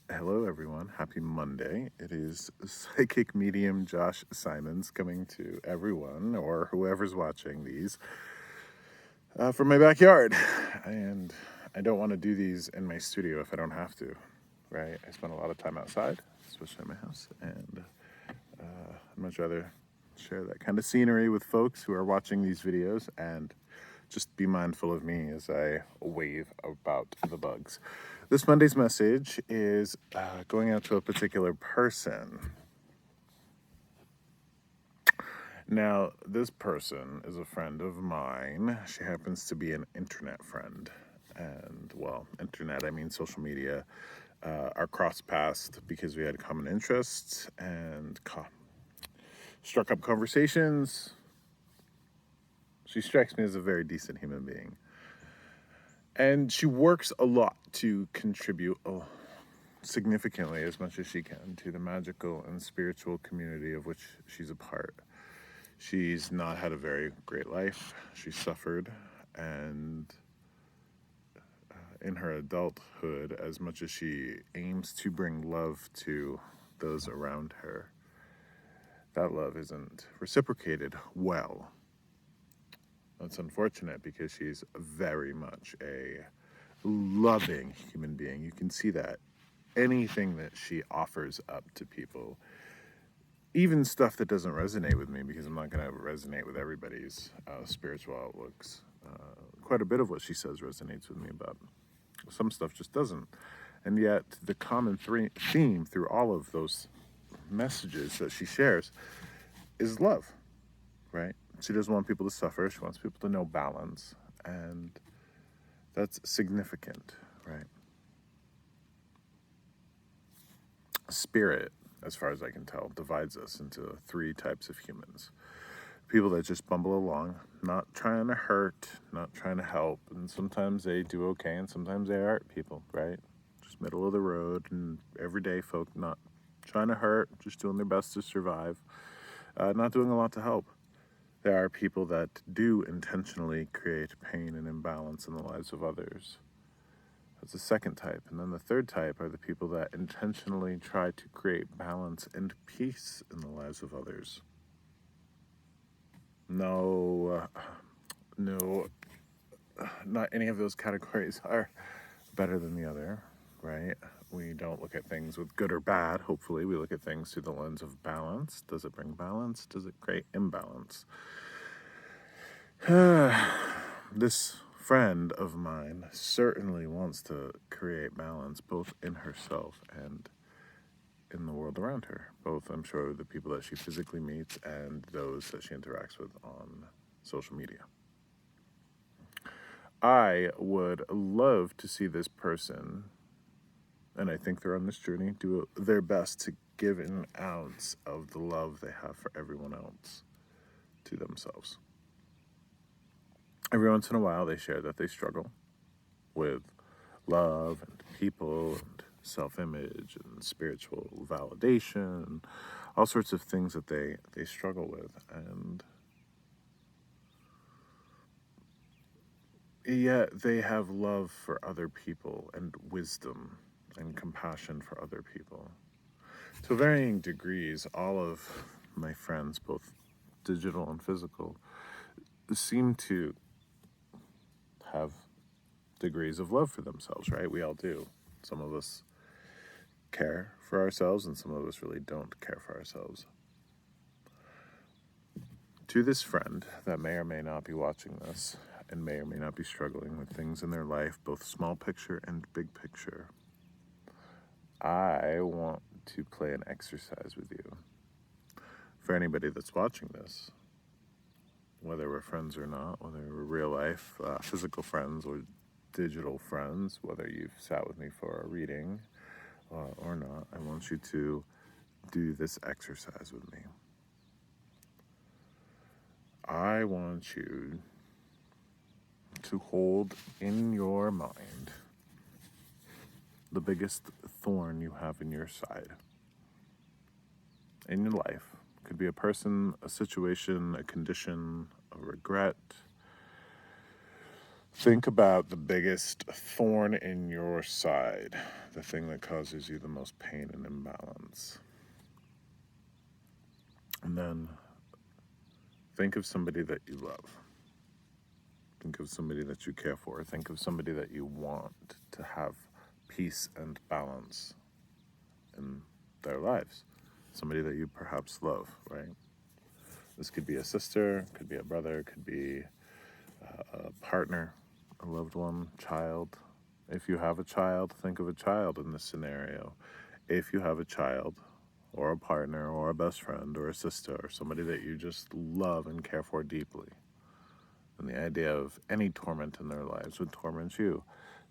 Hello, everyone. Happy Monday. It is psychic medium Josh Simons coming to everyone or whoever's watching these from my backyard. And I don't want to do these in my studio if I don't have to, right? I spend a lot of time outside, especially in my house, and I'd much rather share that kind of scenery with folks who are watching these videos and just be mindful of me as I wave about the bugs. This Monday's message is going out to a particular person. Now, this person is a friend of mine. She happens to be an internet friend. And, well, internet, I mean social media, are cross paths because we had common interests and struck up conversations. She strikes me as a very decent human being. And she works a lot to contribute significantly as much as she can to the magical and spiritual community of which she's a part. She's not had a very great life. She suffered, and in her adulthood, as much as she aims to bring love to those around her, that love isn't reciprocated well. That's unfortunate because she's very much a loving human being. You can see that anything that she offers up to people, even stuff that doesn't resonate with me, because I'm not going to resonate with everybody's spiritual outlooks. Quite a bit of what she says resonates with me, but some stuff just doesn't. And yet, the common theme through all of those messages that she shares is love, right? She doesn't want people to suffer. She wants people to know balance. And that's significant, right? Spirit, as far as I can tell, divides us into three types of humans. People that just bumble along, not trying to hurt, not trying to help, and sometimes they do okay, and sometimes they are people, right? Just middle of the road, and everyday folk not trying to hurt, just doing their best to survive, not doing a lot to help. There are people that do intentionally create pain and imbalance in the lives of others. That's the second type. And then the third type are the people that intentionally try to create balance and peace in the lives of others. No, not any of those categories are better than the other, right? We don't look at things with good or bad. Hopefully, we look at things through the lens of balance. Does it bring balance? Does it create imbalance? This friend of mine certainly wants to create balance both in herself and in the world around her. Both, I'm sure, the people that she physically meets and those that she interacts with on social media. I would love to see this person, and I think they're on this journey, do their best to give an ounce of the love they have for everyone else to themselves. Every once in a while, they share that they struggle with love and people and self-image and spiritual validation and all sorts of things that they struggle with. And yet they have love for other people and wisdom and compassion for other people. To varying degrees, all of my friends, both digital and physical, seem to have degrees of love for themselves, right? We all do. Some of us care for ourselves, and some of us really don't care for ourselves. To this friend that may or may not be watching this and may or may not be struggling with things in their life, both small picture and big picture, I want to play an exercise with you. For anybody that's watching this, whether we're friends or not, whether we're real life, physical friends or digital friends, whether you've sat with me for a reading or not, I want you to do this exercise with me. I want you to hold in your mind the biggest thorn you have in your side, in your life. It could be a person, a situation, a condition, a regret, Think about the biggest thorn in your side, the thing that causes you the most pain and imbalance. And then think of somebody that you love. Think of somebody that you care for. Think of somebody that you want to have peace and balance in their lives. Somebody that you perhaps love, right? This could be a sister, could be a brother, could be a partner, a loved one, child. If you have a child, think of a child in this scenario. If you have a child, or a partner, or a best friend, or a sister, or somebody that you just love and care for deeply, and the idea of any torment in their lives would torment you,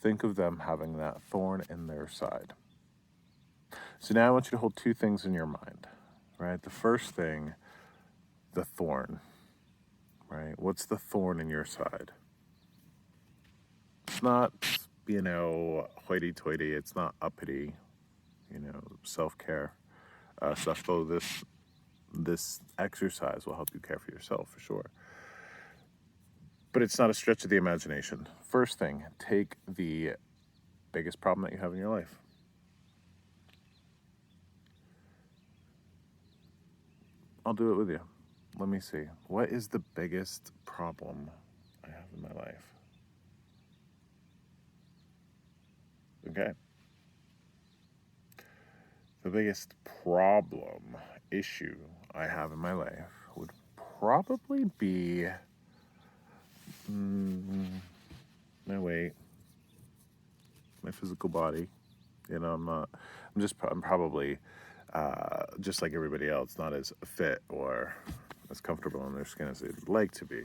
think of them having that thorn in their side. So now I want you to hold two things in your mind, right? The first thing, the thorn, right? What's the thorn in your side? It's not, hoity-toity. It's not uppity, self-care stuff, though this exercise will help you care for yourself for sure. But it's not a stretch of the imagination. First thing, take the biggest problem that you have in your life. I'll do it with you. Let me see. What is the biggest problem I have in my life? Okay. The biggest problem, issue I have in my life would probably be my weight, my physical body. I'm probably just like everybody else, not as fit or as comfortable in their skin as they'd like to be.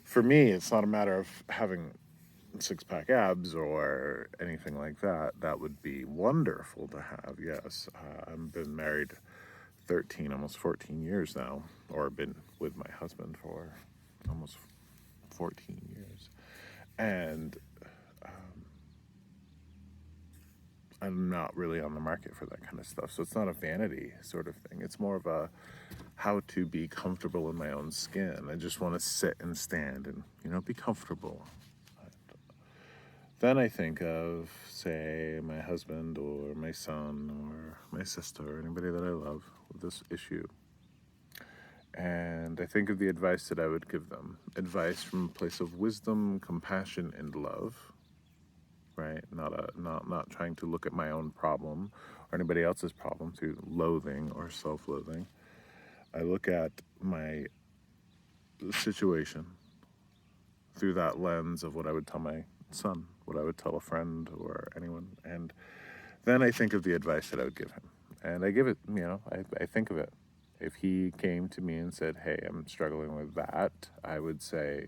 For me, it's not a matter of having six-pack abs or anything like that. That would be wonderful to have, yes. I've been married 13, almost 14 years now, or been with my husband for almost 14 years. And I'm not really on the market for that kind of stuff. So it's not a vanity sort of thing. It's more of a how to be comfortable in my own skin. I just want to sit and stand and, be comfortable. Then I think of, say, my husband or my son or my sister or anybody that I love with this issue. And I think of the advice that I would give them. Advice from a place of wisdom, compassion, and love. Right? Not trying to look at my own problem or anybody else's problem through loathing or self-loathing. I look at my situation through that lens of what I would tell my son, what I would tell a friend or anyone, and then I think of the advice that I would give him. And I give it, I think of it. If he came to me and said, hey, I'm struggling with that, I would say,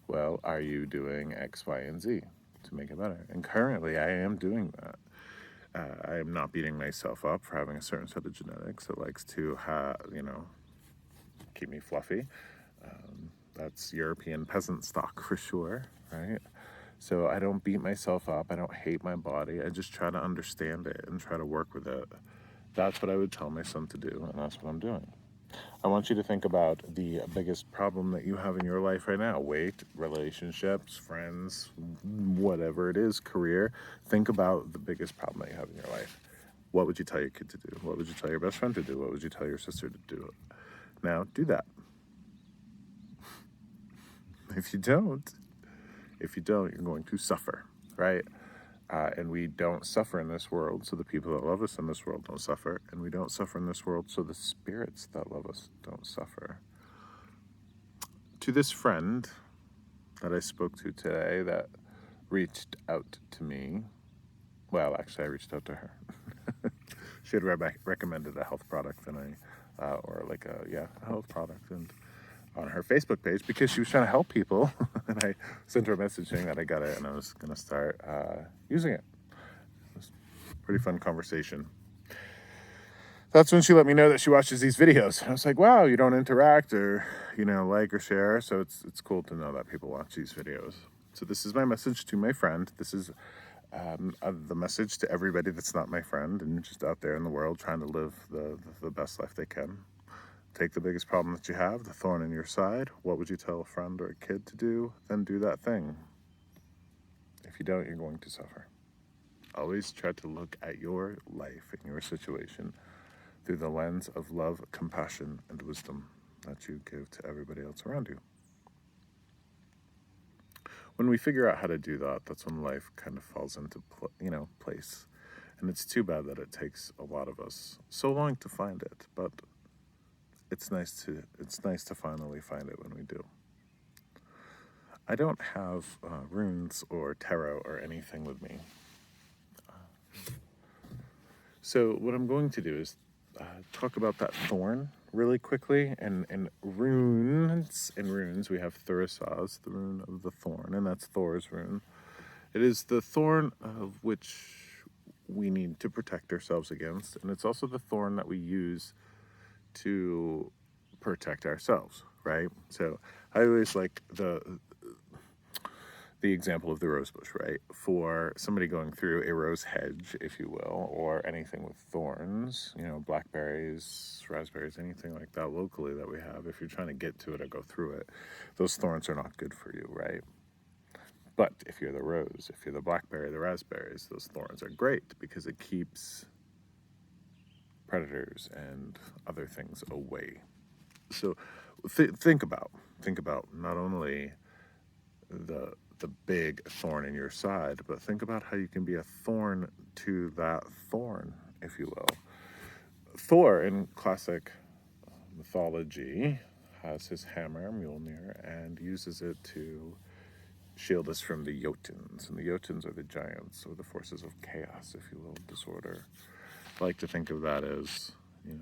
well, are you doing X, Y, and Z to make it better? And currently I am doing that. I am not beating myself up for having a certain set of genetics that likes to, keep me fluffy. That's European peasant stock for sure, right? So I don't beat myself up. I don't hate my body. I just try to understand it and try to work with it. That's what I would tell my son to do, and that's what I'm doing. I want you to think about the biggest problem that you have in your life right now. Weight, relationships, friends, whatever it is, career. Think about the biggest problem that you have in your life. What would you tell your kid to do? What would you tell your best friend to do? What would you tell your sister to do? Now, do that. If you don't, you're going to suffer, right? And we don't suffer in this world, so the people that love us in this world don't suffer. And we don't suffer in this world, so the spirits that love us don't suffer. To this friend that I spoke to today that reached out to me, well, actually, I reached out to her. She had recommended a health product, and a health product, and on her Facebook page because she was trying to help people. And I sent her a message saying that I got it and I was going to start using it. It was a pretty fun conversation. That's when she let me know that she watches these videos. And I was like, wow, you don't interact or, like or share. So it's cool to know that people watch these videos. So this is my message to my friend. This is the message to everybody that's not my friend and just out there in the world trying to live the best life they can. Take the biggest problem that you have, the thorn in your side. What would you tell a friend or a kid to do? Then do that thing. If you don't, you're going to suffer. Always try to look at your life and your situation through the lens of love, compassion, and wisdom that you give to everybody else around you. When we figure out how to do that, that's when life kind of falls into place. And it's too bad that it takes a lot of us so long to find it, but it's nice to finally find it when we do. I don't have runes or tarot or anything with me. So what I'm going to do is talk about that thorn really quickly. And in runes, we have Thurisaz, the rune of the thorn, and that's Thor's rune. It is the thorn of which we need to protect ourselves against, and it's also the thorn that we use to protect ourselves, right? So I always like the example of the rose bush, right? For somebody going through a rose hedge, if you will, or anything with thorns, blackberries, raspberries, anything like that locally that we have, if you're trying to get to it or go through it, those thorns are not good for you, right? But if you're the rose, if you're the blackberry, the raspberries, those thorns are great because it keeps predators and other things away. So think about not only the big thorn in your side, but think about how you can be a thorn to that thorn, if you will. Thor in classic mythology has his hammer, Mjolnir, and uses it to shield us from the Jotuns. And the Jotuns are the giants, or the forces of chaos, if you will, disorder. I like to think of that as,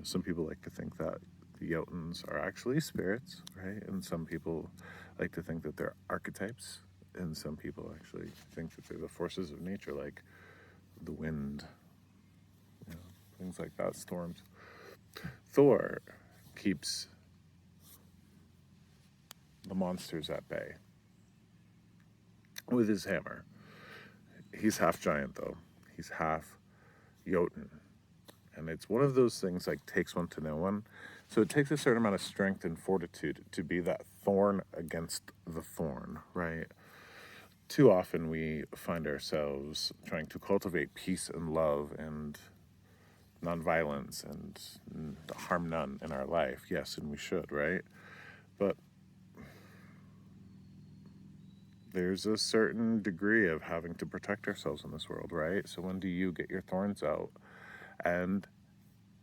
some people like to think that the Jotuns are actually spirits, right? And some people like to think that they're archetypes. And some people actually think that they're the forces of nature, like the wind, things like that, storms. Thor keeps the monsters at bay with his hammer. He's half giant, though. He's half Jotun. And it's one of those things like takes one to know one. So it takes a certain amount of strength and fortitude to be that thorn against the thorn, right? Too often we find ourselves trying to cultivate peace and love and nonviolence and harm none in our life. Yes, and we should, right? But there's a certain degree of having to protect ourselves in this world, right? So when do you get your thorns out? And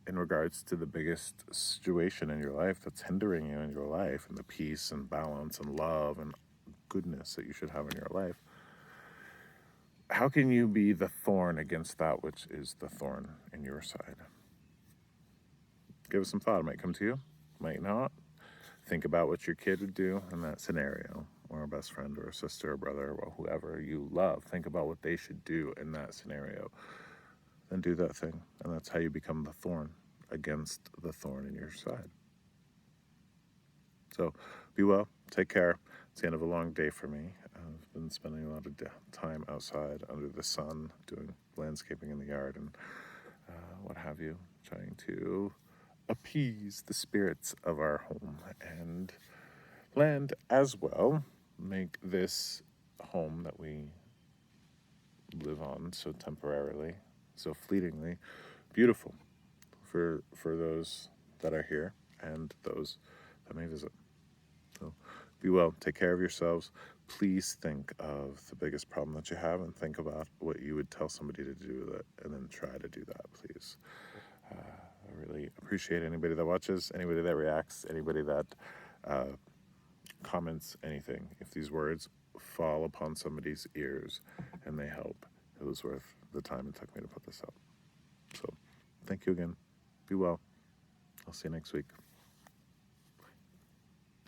in regards to the biggest situation in your life that's hindering you in your life, and the peace and balance and love and goodness that you should have in your life, how can you be the thorn against that which is the thorn in your side? Give it some thought. It might come to you, might not. Think about what your kid would do in that scenario, or a best friend or a sister or brother or whoever you love. Think about what they should do in that scenario. Then do that thing. And that's how you become the thorn against the thorn in your side. So be well. Take care. It's the end of a long day for me. I've been spending a lot of time outside under the sun doing landscaping in the yard and what have you, trying to appease the spirits of our home and land as well. Make this home that we live on so temporarily, so fleetingly, beautiful for those that are here and those that may visit. So be well, take care of yourselves. Please think of the biggest problem that you have and think about what you would tell somebody to do with it, and then try to do that, please. I really appreciate anybody that watches, anybody that reacts, anybody that comments, anything. If these words fall upon somebody's ears and they help, it was worth the time it took me to put this up. So thank you again. Be well. I'll see you next week.